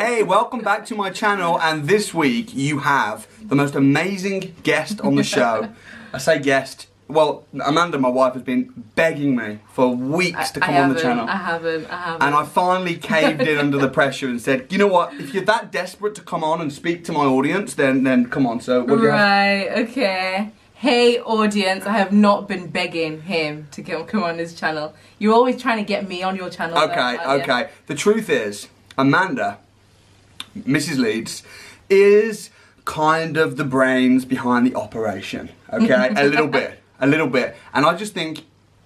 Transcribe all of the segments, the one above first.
Hey, welcome back to my channel, and this week you have the most amazing guest on the show. I say guest, well, Amanda, my wife, has been begging me for weeks to come on the channel. I haven't. And I finally caved in under the pressure and said, you know what, if you're that desperate to come on and speak to my audience, then come on. So what do you have? Right, okay. Hey audience, I have not been begging him to come on his channel. You're always trying to get me on your channel. Okay. The truth is, Amanda, Mrs. Leeds, is kind of the brains behind the operation. Okay, a little bit. And I just think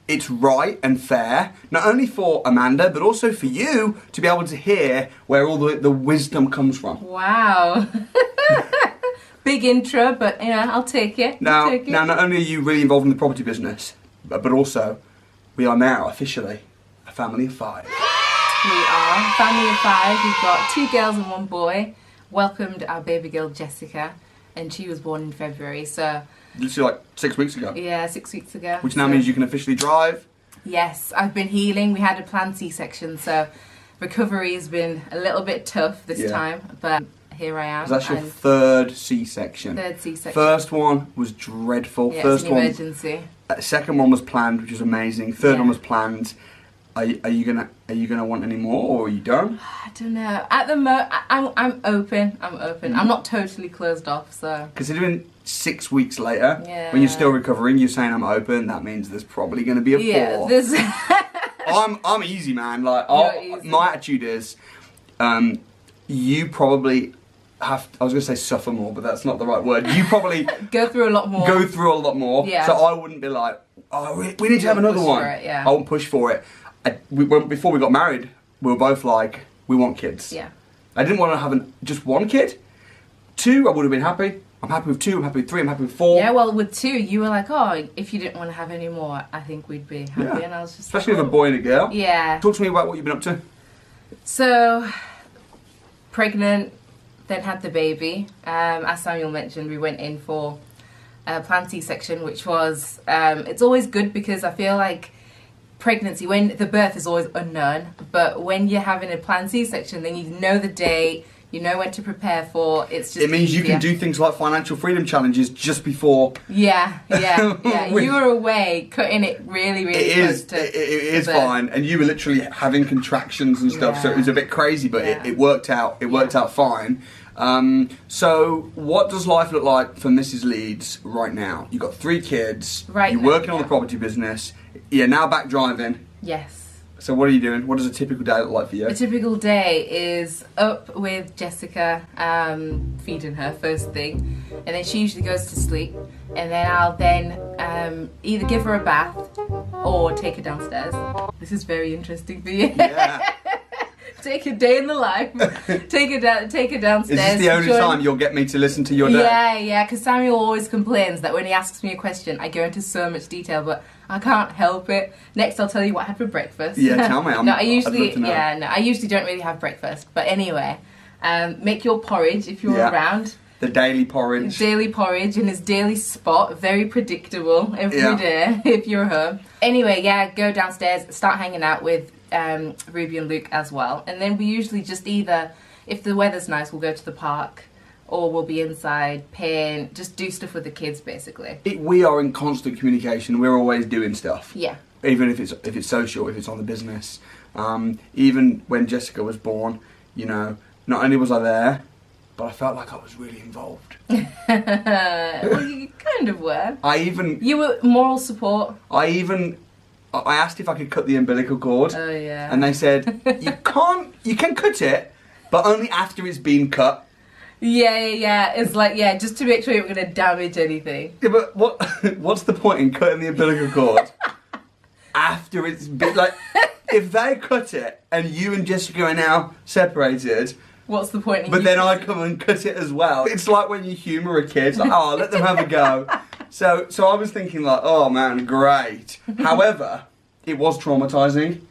it's right and fair, not only for Amanda, but also for you to be able to hear where all the wisdom comes from. Wow. Big intro, but you know, I'll take it. Now, not only are you really involved in the property business, but also we are now officially a family of 5. We are family of 5. We've got 2 girls and 1 boy. Welcomed our baby girl Jessica, and she was born in February. So literally like 6 weeks ago. Yeah, 6 weeks ago. Which now means you can officially drive. Yes, I've been healing. We had a planned C-section, so recovery has been a little bit tough this time, but here I am. That's your 3rd C-section. 3rd C-section. First one was dreadful. Yeah, First it's an emergency. Second one was planned, which was amazing. Third one was planned. Are you gonna want any more, or are you done? I don't know. At the moment, I'm open. I'm not totally closed off. So considering 6 weeks later, when you're still recovering, you're saying I'm open. That means there's probably gonna be a 4. I'm easy, man. Like my attitude is, you probably have. I was gonna say suffer more, but that's not the right word. You probably go through a lot more. Yeah. So I wouldn't be like, oh, we need to have another one. I won't push for it. Before we got married, we were both like, we want kids. Yeah. I didn't want to have just 1 kid. 2, I would have been happy. I'm happy with 2, I'm happy with 3, I'm happy with 4. Yeah, well, with 2, you were like, oh, if you didn't want to have any more, I think we'd be happy. Yeah. And I was just especially with a boy and a girl. Yeah. Talk to me about what you've been up to. So, pregnant, then had the baby. As Samuel mentioned, we went in for a planned C-section, which was, it's always good because I feel like pregnancy, when the birth is always unknown, but when you're having a planned C-section, then you know the date, you know when to prepare for. It's just it means you can do things like financial freedom challenges just before. Yeah. You were away cutting it really close to. It is fine, and you were literally having contractions and stuff, so it was a bit crazy, but it worked out. It worked out fine. So what does life look like for Mrs. Leeds right now? You've got 3 kids. Right. You're working on the property business. You're now back driving. Yes. So what are you doing? What does a typical day look like for you? A typical day is up with Jessica, feeding her first thing, and then she usually goes to sleep, and then I'll then either give her a bath or take her downstairs. This is very interesting for you. Yeah. Take a day in the life. Take her downstairs. Is this the only time you'll get me to listen to your day? Yeah, because Samuel always complains that when he asks me a question, I go into so much detail, but I can't help it. Next, I'll tell you what I had for breakfast. Yeah, tell me. I usually don't really have breakfast. But anyway, make your porridge if you're around. The daily porridge. Daily porridge in his daily spot, very predictable every day if you're home. Anyway, go downstairs, start hanging out with Ruby and Luke as well, and then we usually just either, if the weather's nice, we'll go to the park, or we'll be inside, paint, just do stuff with the kids basically. We are in constant communication. We're always doing stuff. Yeah. Even if it's social, if it's on the business. Even when Jessica was born, you know, not only was I there, but I felt like I was really involved. Well, you kind of were. You were moral support. I asked if I could cut the umbilical cord. Oh yeah. And they said, you can cut it, but only after it's been cut. Yeah. It's like, just to make sure you're not going to damage anything. Yeah, but what's the point in cutting the umbilical cord after it's been, like, if they cut it and you and Jessica are now separated, what's the point? But then I come and cut it as well. It's like when you humour a kid, it's like, oh, let them have a go. So I was thinking like, oh man, great. However, it was traumatising,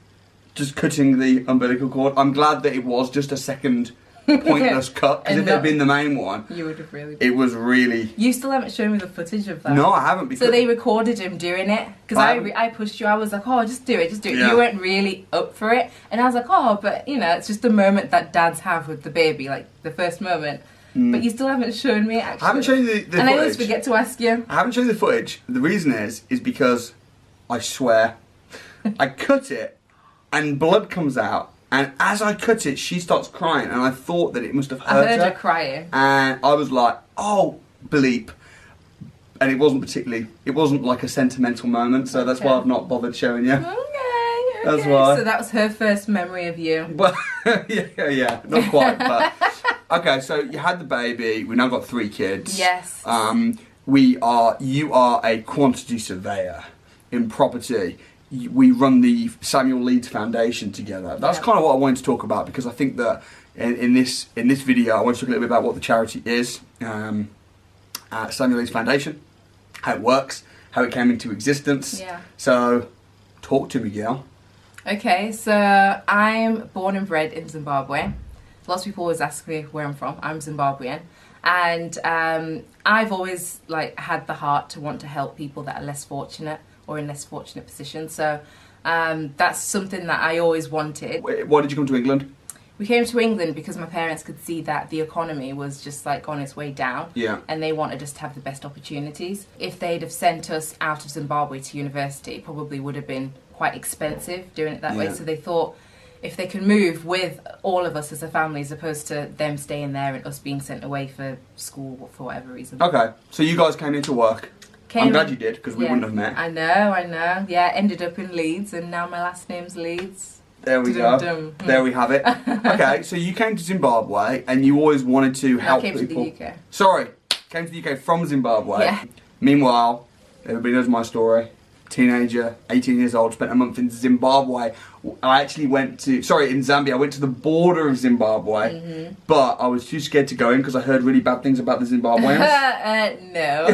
just cutting the umbilical cord. I'm glad that it was just a second pointless cut, because if it had been the main one, you would have really. It was really. You still haven't shown me the footage of that. No, I haven't. Because so they recorded him doing it, because I pushed you. I was like, oh, just do it. Yeah. You weren't really up for it, and I was like, oh, but you know, it's just the moment that dads have with the baby, like the first moment. But you still haven't shown me, actually. I haven't shown you the footage. And I always forget to ask you. I haven't shown you the footage. The reason is because, I swear, I cut it and blood comes out. And as I cut it, she starts crying. And I thought that it must have hurt her. I heard her crying. And I was like, oh, bleep. And it wasn't like a sentimental moment. So that's why I've not bothered showing you. Okay. That's why. So that was her first memory of you. Well, yeah. Not quite, but... Okay, so you had the baby. We've now got 3 kids. Yes. You are a quantity surveyor in property. We run the Samuel Leeds Foundation together. That's kind of what I wanted to talk about, because I think that in this video I want to talk a little bit about what the charity is, Samuel Leeds Foundation, how it works, how it came into existence. Yeah. So, talk to me, girl. Okay, so I'm born and bred in Zimbabwe. Lots of people always ask me where I'm from. I'm Zimbabwean, and I've always had the heart to want to help people that are less fortunate or in less fortunate positions. So that's something that I always wanted. Why did you come to England? We came to England because my parents could see that the economy was just on its way down. Yeah. And they wanted us to have the best opportunities. If they'd have sent us out of Zimbabwe to university, it probably would have been quite expensive doing it that way. So they thought, if they can move with all of us as a family, as opposed to them staying there and us being sent away for school for whatever reason. Okay, so you guys came into work. I'm glad you did, because we wouldn't have met. I know. Yeah, ended up in Leeds, and now my last name's Leeds. There we go. There we have it. Okay, so you came to Zimbabwe, and you always wanted to help people. I came to the UK. Sorry, came to the UK from Zimbabwe. Yeah. Meanwhile, everybody knows my story. Teenager, 18 years old, spent a month in Zimbabwe. I actually in Zambia. I went to the border of Zimbabwe, but I was too scared to go in because I heard really bad things about the Zimbabweans. No.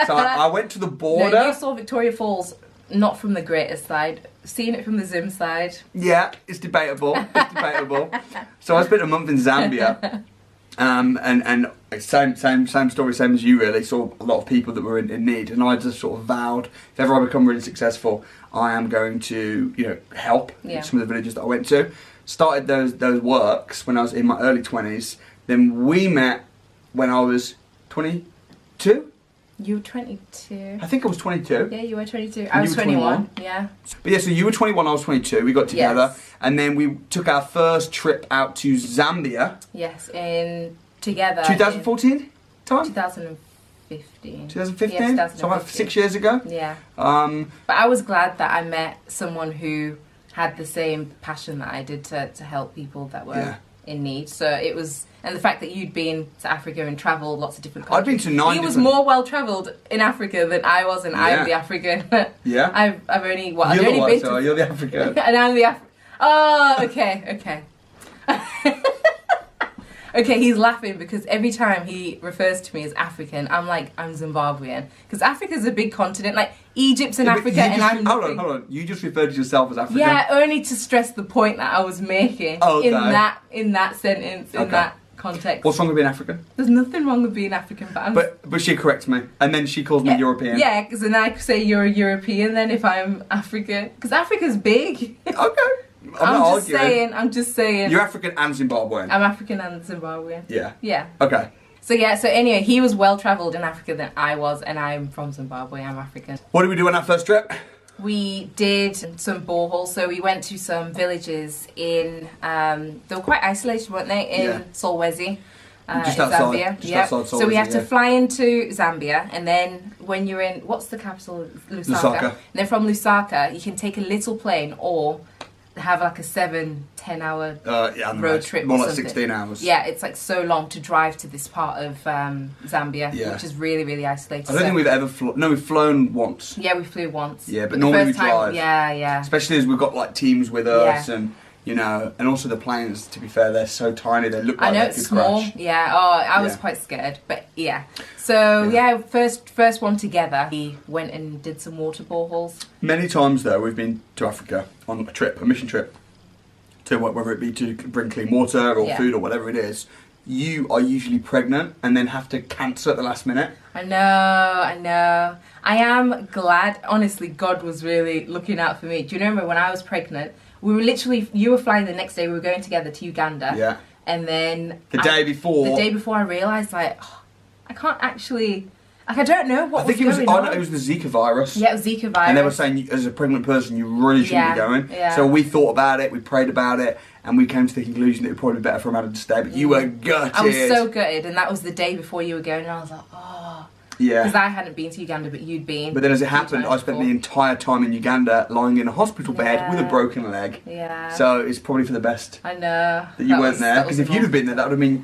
So I went to the border. No, you saw Victoria Falls, not from the greatest side. Seeing it from the Zim side. Yeah, it's debatable. So I spent a month in Zambia. And same story, same as you really. Saw a lot of people that were in need, and I just sort of vowed, if ever I become really successful, I am going to, help some of the villages that I went to. Started those works when I was in my early 20s. Then we met when I was 22. You were 22. I think I was 22. Yeah, you were 22. I was 21. Yeah. But yeah, so you were 21, I was 22. We got together, and then we took our first trip out to Zambia. Yes, together. 2014 time? 2015. 2015? Yeah, 2015. So about 6 years ago? Yeah. But I was glad that I met someone who had the same passion that I did to help people that were in need. So it was, and the fact that you'd been to Africa and travelled lots of different countries. I've been to 9 He was more well travelled in Africa than I was, and I'm the African. Yeah. I've only You're the African. And I'm the Oh, okay. Okay, he's laughing because every time he refers to me as African, I'm like, I'm Zimbabwean. Because Africa's a big continent, like Egypt's in Africa and I'm... Hold on. You just referred to yourself as African? Yeah, only to stress the point that I was making in that sentence, in that context. What's wrong with being African? There's nothing wrong with being African, but she corrects me, and then she calls me European. Yeah, because then I say you're a European then if I'm African. Because Africa's big. Okay. I'm just saying. You're African and Zimbabwean. I'm African and Zimbabwean. Yeah. Yeah. Okay. So anyway, he was well travelled in Africa than I was, and I'm from Zimbabwe, I'm African. What did we do on our first trip? We did some boreholes, so we went to some villages in, they were quite isolated, weren't they, in Solwezi. Just in outside, Zambia. outside Solwezi, so we have to fly into Zambia, and then when you're in, what's the capital? Lusaka. And then from Lusaka, you can take a little plane or have like a 7-10 hour road trip. More or like something. 16 hours. Yeah, it's like so long to drive to this part of Zambia, which is really, really isolated. I don't think we've ever flown. No, we've flown once. Yeah, we flew once. Yeah, but normally we drive. Yeah. Especially as we've got like teams with us and... and also the planes, to be fair, they're so tiny, they look like they could small. crash. Yeah, I was quite scared, but yeah. So, first one together, we went and did some water boreholes. Many times, though, we've been to Africa on a mission trip, whether it be to bring clean water or food or whatever it is, you are usually pregnant and then have to cancel at the last minute. I know. I am glad, honestly, God was really looking out for me. Do you remember when I was pregnant, we were literally, you were flying the next day, we were going together to Uganda. Yeah. And then... The day before I realised, like, oh, I can't actually... Like, I don't know what was going on. I think it was the Zika virus. Yeah, it was Zika virus. And they were saying, as a pregnant person, you really shouldn't be going. Yeah. So we thought about it, we prayed about it, and we came to the conclusion that it would probably be better for Amanda to stay. But you were gutted. I was so gutted, and that was the day before you were going, and I was like, oh. Yeah. Because I hadn't been to Uganda, but you'd been. But then as it happened, I spent the entire time in Uganda lying in a hospital bed with a broken leg. Yeah. So it's probably for the best. I know. That you weren't there. Because if you'd have been there, that would have been,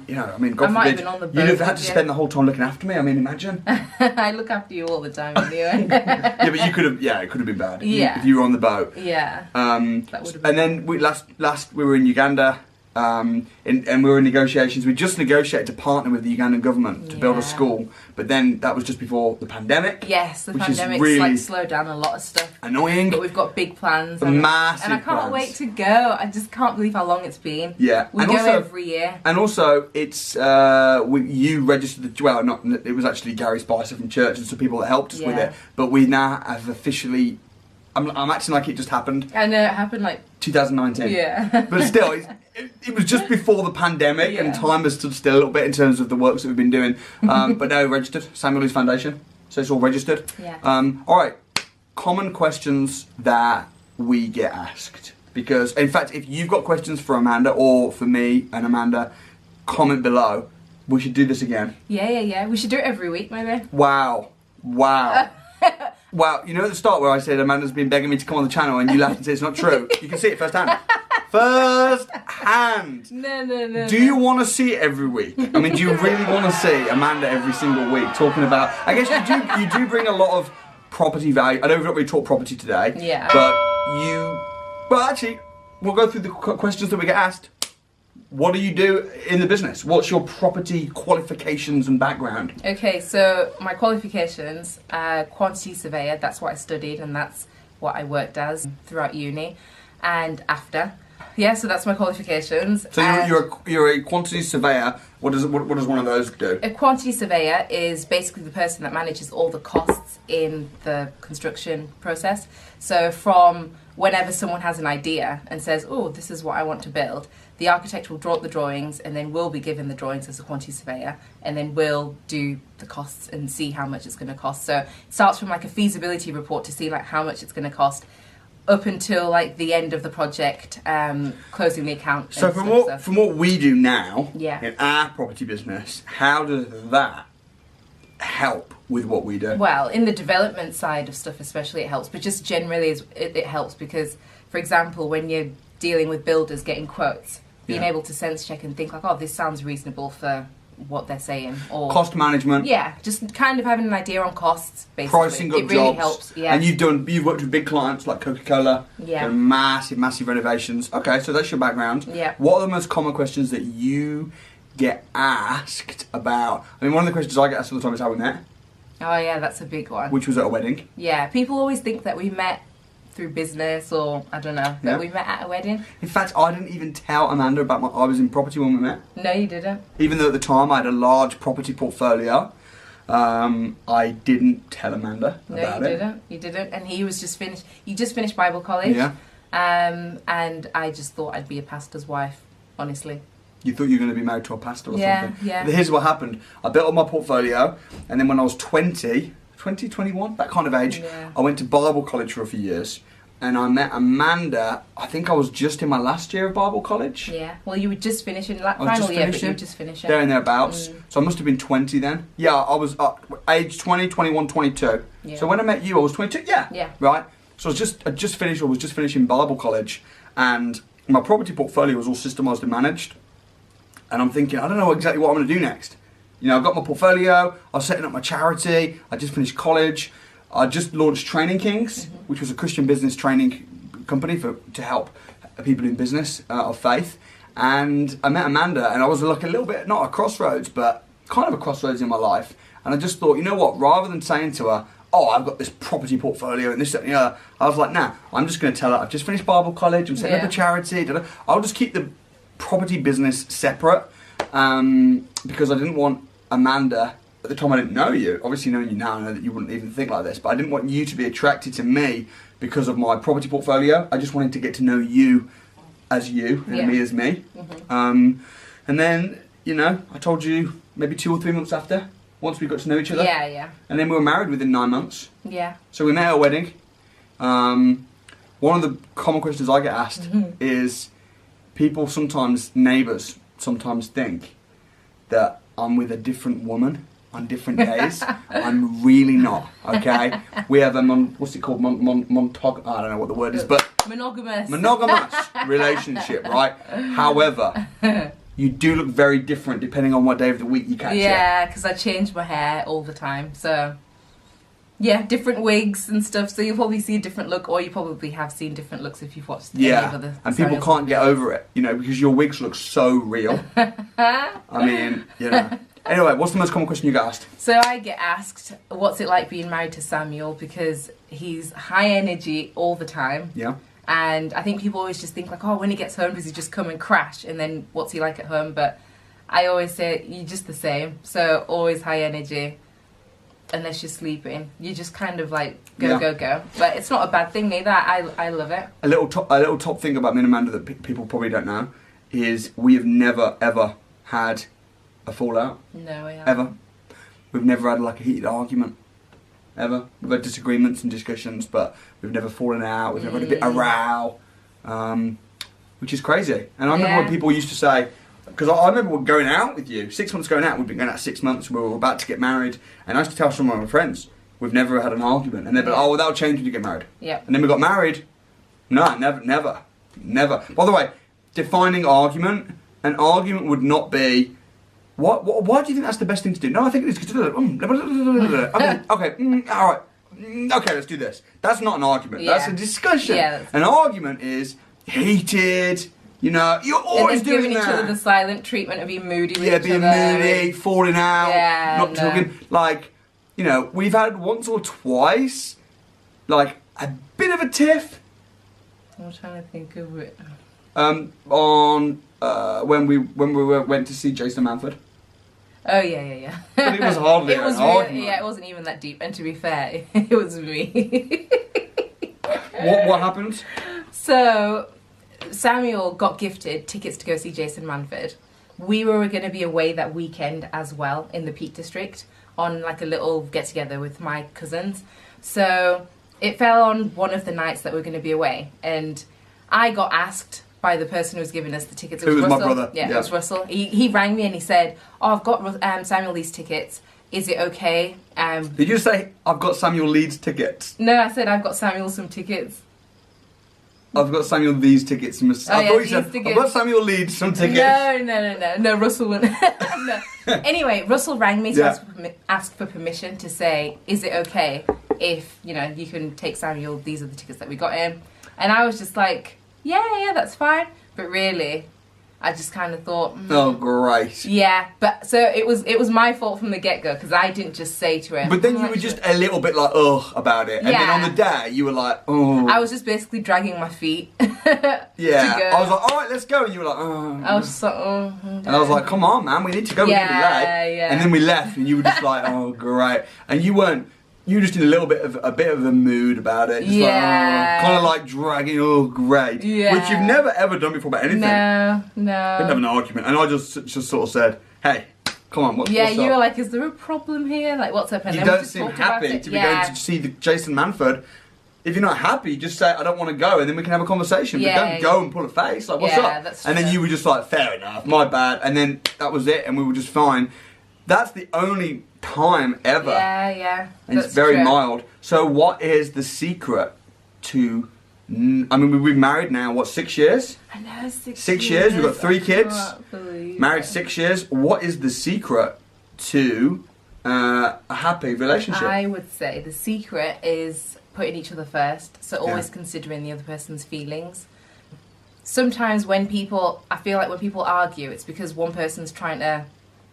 God forbid, have been on the boat, you'd have had to spend the whole time looking after me. I mean, imagine. I look after you all the time anyway. Yeah, but you could have, it could have been bad. Yeah. If you were on the boat. Yeah. That would have been. And then last we were in Uganda. And we were in negotiations. We just negotiated to partner with the Ugandan government to build a school, but then that was just before the pandemic. Yes, the pandemic really slowed down a lot of stuff. Annoying. But we've got big plans. Massive and I can't plans. wait to go. I just can't believe how long it's been. Yeah, we go every year. And also, it's you registered. It was actually Gary Spicer from church and some people that helped us with it. But we now have officially. I'm acting like it just happened. I know it happened like 2019. Yeah. But still, it was just before the pandemic, and time has stood still a little bit in terms of the works that we've been doing. But now registered, Samuel Leeds Foundation, so it's all registered. Yeah. All right, common questions that we get asked. Because, in fact, if you've got questions for Amanda or for me and Amanda, comment below. We should do this again. Yeah. We should do it every week, maybe. Wow. Wow, you know at the start where I said Amanda's been begging me to come on the channel and you laughed and said it's not true? You can see it firsthand. No. Do you want to see it every week? I mean, do you really want to see Amanda every single week talking about... I guess you do bring a lot of property value. I know we've not really talked property today. Yeah. But actually, we'll go through the questions that we get asked. What do you do in the business? What's your property qualifications and background? Okay, so my qualifications, quantity surveyor, that's what I studied and that's what I worked as throughout uni and after. Yeah, so that's my qualifications. So you're a quantity surveyor. What does one of those do? A quantity surveyor is basically the person that manages all the costs in the construction process. So from whenever someone has an idea and says, oh, this is what I want to build, the architect will draw up the drawings and then we'll be given the drawings as a quantity surveyor and then we'll do the costs and see how much it's going to cost. So it starts from like a feasibility report to see like how much it's going to cost up until like the end of the project, closing the account. So from what we do now in our property business, how does that help with what we do? Well, in the development side of stuff especially it helps, but just generally it helps because, for example, when you're dealing with builders getting quotes, being able to sense check and think like, oh, this sounds reasonable for what they're saying, or cost management. Yeah, just kind of having an idea on costs, basically. Pricing up it really jobs. Helps. Yeah. And you've worked with big clients like Coca-Cola. Yeah. Done massive renovations. Okay, so that's your background. Yeah. What are the most common questions that you get asked about? I mean, one of the questions I get asked all the time is how we met. Oh yeah, that's a big one. Which was at a wedding. Yeah, people always think that we met through business or I don't know, that we met at a wedding. In fact, I didn't even tell Amanda about I was in property when we met. No, you didn't. Even though at the time I had a large property portfolio, I didn't tell Amanda about it. No, you didn't. And he was just finished. You just finished Bible college. Yeah. And I just thought I'd be a pastor's wife, honestly. You thought you were going to be married to a pastor or something? Yeah. But here's what happened. I built up my portfolio, and then when I was 21, that kind of age, I went to Bible college for a few years, and I met Amanda. I think I was just in my last year of Bible college. Yeah, well, you were just finishing, final year, but you were just finishing. There and thereabouts. So I must have been 20 then. Yeah, I was age 20, 21, 22. Yeah. So when I met you, I was 22. Yeah. Right? So I just finished, or was just finishing Bible college, and my property portfolio was all systemised and managed. And I'm thinking, I don't know exactly what I'm going to do next. You know, I've got my portfolio, I was setting up my charity, I just finished college, I just launched Training Kings, which was a Christian business training company to help people in business of faith. And I met Amanda, and I was like a little bit, not a crossroads, but kind of a crossroads in my life. And I just thought, you know what, rather than saying to her, oh, I've got this property portfolio and this, that, and the other. I was like, nah, I'm just going to tell her I've just finished Bible college, I'm setting up a charity. I'll just keep the property business separate because I didn't want Amanda, at the time I didn't know you, obviously knowing you now, I know that you wouldn't even think like this, but I didn't want you to be attracted to me because of my property portfolio. I just wanted to get to know you as you and me as me. And then, you know, I told you maybe 2 or 3 months after, once we got to know each other. Yeah. And then we were married within 9 months. Yeah. So we met at a wedding. One of the common questions I get asked is people sometimes, neighbours, sometimes think that I'm with a different woman on different days. I'm really not, okay? We have a, what's it called? I don't know what the word is, but... Monogamous relationship, right? However, you do look very different depending on what day of the week you catch it. Yeah, because I change my hair all the time, so... Yeah, different wigs and stuff, so you'll probably see a different look, or you probably have seen different looks if you've watched any of the and people can't get over it, you know, because your wigs look so real. I mean, you know. Anyway, what's the most common question you get asked? So I get asked, what's it like being married to Samuel, because he's high energy all the time. Yeah. And I think people always just think like, oh, when he gets home, does he just come and crash? And then what's he like at home? But I always say, you're just the same. So always high energy. Unless you're sleeping, you just kind of like go. But it's not a bad thing neither. I love it. A little top thing about me and Amanda that people probably don't know is we have never ever had a fallout. No, we haven't. Ever. We've never had like a heated argument. Ever. We've had disagreements and discussions, but we've never fallen out. We've never had a bit of row, which is crazy. And I remember when people used to say. Because I remember going out with you, 6 months going out, we'd been going out 6 months, we were about to get married, and I used to tell some of my friends, we've never had an argument, and they'd be like, oh, well, that'll change when you get married. Yeah. And then we got married, no, never. By the way, defining argument, an argument would not be, why do you think that's the best thing to do? No, I think it is, okay, alright, okay, let's do this. That's not an argument, that's a discussion. Yeah, an argument is heated. You know, you're always and then doing giving that. each other the silent treatment of being moody with each being other. moody, falling out, not talking. Like, you know, we've had once or twice, like, a bit of a tiff. I'm trying to think of it. On when we went to see Jason Manford. Oh yeah. But it was hardly an argument. Yeah, it wasn't even that deep. And to be fair, it was me. What happened? So. Samuel got gifted tickets to go see Jason Manford. We were going to be away that weekend as well in the Peak District on like a little get-together with my cousins. So it fell on one of the nights that we were going to be away. And I got asked by the person who was giving us the tickets. It was Russell. my brother. Yeah, it was Russell. He rang me and he said, oh, I've got Samuel Leeds tickets. Is it okay? Did you say, I've got Samuel Leeds tickets? No, I said, I've got Samuel some tickets. I've got Samuel Leeds tickets. I thought you said, I've got Samuel Leeds some tickets. No, Russell wouldn't. No. Anyway, Russell rang me to ask for permission to say, is it okay if, you know, you can take Samuel, these are the tickets that we got him. And I was just like, yeah, that's fine. But really, I just kind of thought... Oh, great. Yeah, but so it was my fault from the get-go because I didn't just say to him... But then you were just a little bit like, ugh, about it. And then on the day, you were like, oh... I was just basically dragging my feet yeah. to go. I was like, all right, let's go. And you were like, oh... I was just like, oh... Okay. And I was like, come on, man, we need to go. We're going to be late. Yeah. And then we left and you were just like, oh, great. And you weren't... You were just in a little bit of a mood about it. Just like, kind of like dragging, oh, great. Yeah. Which you've never ever done before about anything. No. We didn't have an argument. And I just sort of said, hey, come on, what's up? You were like, is there a problem here? Like, what's up? And you don't seem happy to be going to see the Jason Manford. If you're not happy, just say, I don't want to go, and then we can have a conversation. But don't go and pull a face. Like, what's up? That's and then you were just like, fair enough, my bad. And then that was it, and we were just fine. That's the only time ever. Yeah. And it's very mild. So what is the secret to... I mean, we've been married now, what, 6 years? I know, 6 years. 6 years, we've got 3 kids. Married it. 6 years. What is the secret to a happy relationship? I would say the secret is putting each other first. So always considering the other person's feelings. Sometimes I feel like when people argue, it's because one person's trying to,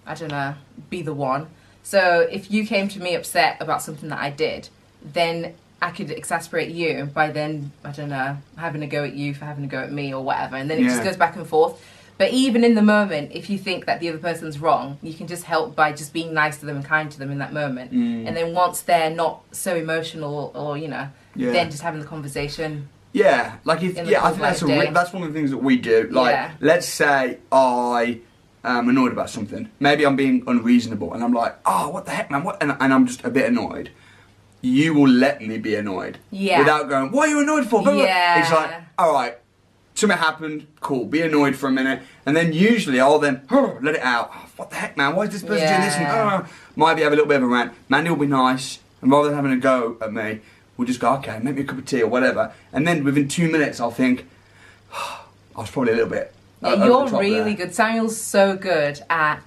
I don't know, be the one. So if you came to me upset about something that I did, then I could exasperate you by then, I don't know, having a go at you for having a go at me or whatever. And then it just goes back and forth. But even in the moment, if you think that the other person's wrong, you can just help by just being nice to them and kind to them in that moment. And then once they're not so emotional or, you know, then just having the conversation. Yeah, like if, I think that's one of the things that we do. Like, let's say I am annoyed about something. Maybe I'm being unreasonable and I'm like, oh, what the heck, man? What? And I'm just a bit annoyed. You will let me be annoyed. Yeah. Without going, what are you annoyed for? Yeah. It's like, all right, something happened, cool, be annoyed for a minute. And then usually I'll then let it out. Oh, what the heck, man? Why is this person doing this? And might be have a little bit of a rant. Mandy will be nice. And rather than having a go at me, we'll just go, okay, make me a cup of tea or whatever. And then within 2 minutes, I'll think, I was probably a little bit. Yeah, you're really good. Samuel's so good at.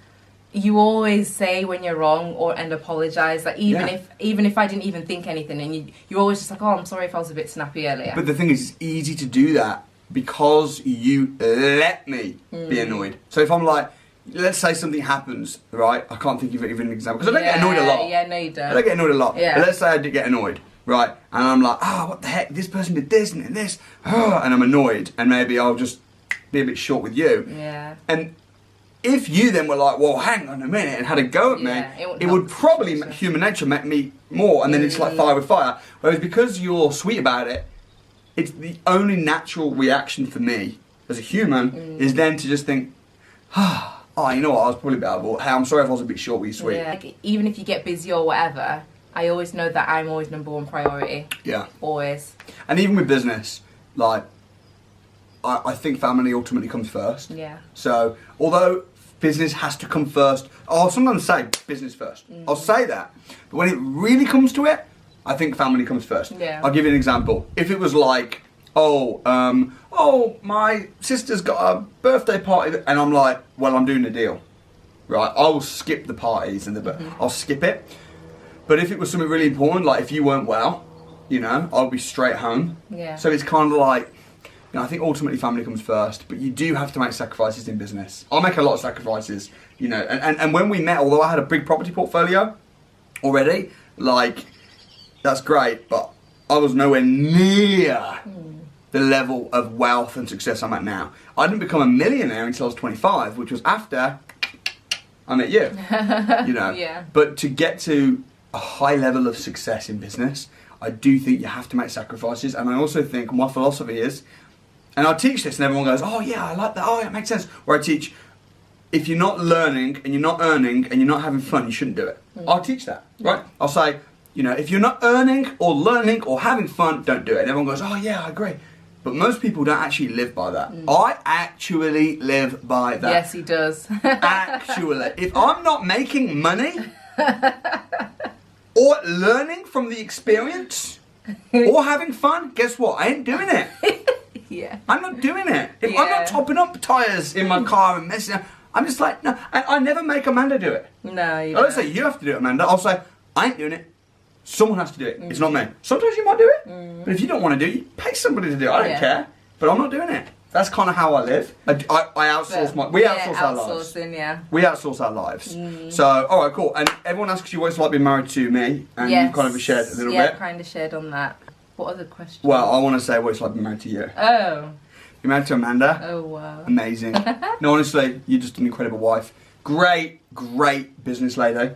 You always say when you're wrong and apologise. Like even if I didn't even think anything, and you're always just like, oh, I'm sorry if I was a bit snappy earlier. But the thing is, it's easy to do that because you let me be annoyed. So if I'm like, let's say something happens, right? I can't think of even an example because I don't get annoyed a lot. Yeah, no, you don't. I don't get annoyed a lot. Yeah. But let's say I did get annoyed. Right, and I'm like, what the heck, this person did this and this, and I'm annoyed, and maybe I'll just be a bit short with you. Yeah. And if you then were like, well, hang on a minute, and had a go at me, it would probably, human nature, make me more, and then it's like fire with fire. Whereas because you're sweet about it, it's the only natural reaction for me, as a human, is then to just think, oh, you know what, I was probably a bit out of order. Hey, I'm sorry if I was a bit short with you, sweet. Yeah. Like, even if you get busy or whatever, I always know that I'm always number one priority. Yeah. Always. And even with business, like, I think family ultimately comes first. Yeah. So, although business has to come first, I'll sometimes say business first. I'll say that. But when it really comes to it, I think family comes first. Yeah. I'll give you an example. If it was like, my sister's got a birthday party, and I'm like, well, I'm doing a deal. Right? I will skip the parties and I'll skip it. But if it was something really important, like if you weren't well, you know, I'll be straight home. Yeah. So it's kind of like, you know, I think ultimately family comes first, but you do have to make sacrifices in business. I'll make a lot of sacrifices, you know, and when we met, although I had a big property portfolio already, like, that's great, but I was nowhere near the level of wealth and success I'm at now. I didn't become a millionaire until I was 25, which was after I met you, you know. Yeah. But to get to a high level of success in business, I do think you have to make sacrifices. And I also think my philosophy is, and I teach this and everyone goes, oh yeah, I like that, oh yeah, it makes sense. Where I teach, if you're not learning and you're not earning and you're not having fun, you shouldn't do it. I'll teach that, right? I'll say, you know, if you're not earning or learning or having fun, don't do it. And everyone goes, oh yeah, I agree. But most people don't actually live by that. I actually live by that. Yes, he does. Actually. If I'm not making money or learning from the experience or having fun, guess what? I ain't doing it. Yeah. I'm not doing it. If I'm not topping up tyres in my car and messing up, I'm just like, no. I never make Amanda do it. No, you don't. I don't say you have to do it, Amanda. I'll say, I ain't doing it. Someone has to do it. It's not me. Sometimes you might do it, but if you don't want to do it, you pay somebody to do it. I don't care, but I'm not doing it. That's kind of how I live. I outsource we outsource our lives. We outsource our lives. So, all right, cool. And everyone asks you what it's like being married to me, and you kind of shared a little bit. Yeah, kind of shared on that. What other questions? Well, I want to say what it's like being married to you. Oh. You're married to Amanda. Oh, wow. Amazing. No, honestly, you're just an incredible wife. Great business lady.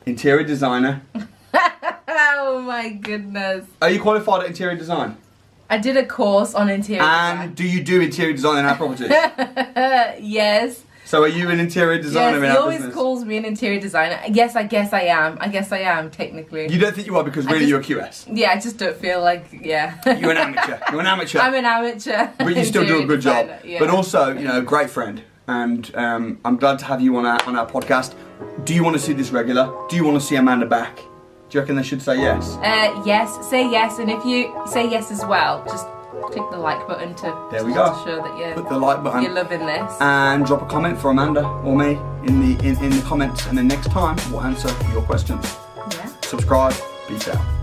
Interior designer. Oh my goodness. Are you qualified at interior design? I did a course on interior design. And do you do interior design in our properties? Yes. So are you an interior designer in our business? He always calls me an interior designer. Yes, I guess I am. I guess I am, technically. You don't think you are because really you're a QS? Yeah, I just don't feel like, yeah. You're an amateur. You're an amateur. I'm an amateur. But you still do a good job. Yeah. But also, you know, a great friend. And I'm glad to have you on our podcast. Do you want to see this regular? Do you want to see Amanda back? Do you reckon they should say yes? Yes, say yes, and if you say yes as well, just click the like button to show that you're, put the like button. You're loving this. And drop a comment for Amanda or me in the comments, and then next time we'll answer your questions. Yeah. Subscribe. Peace out.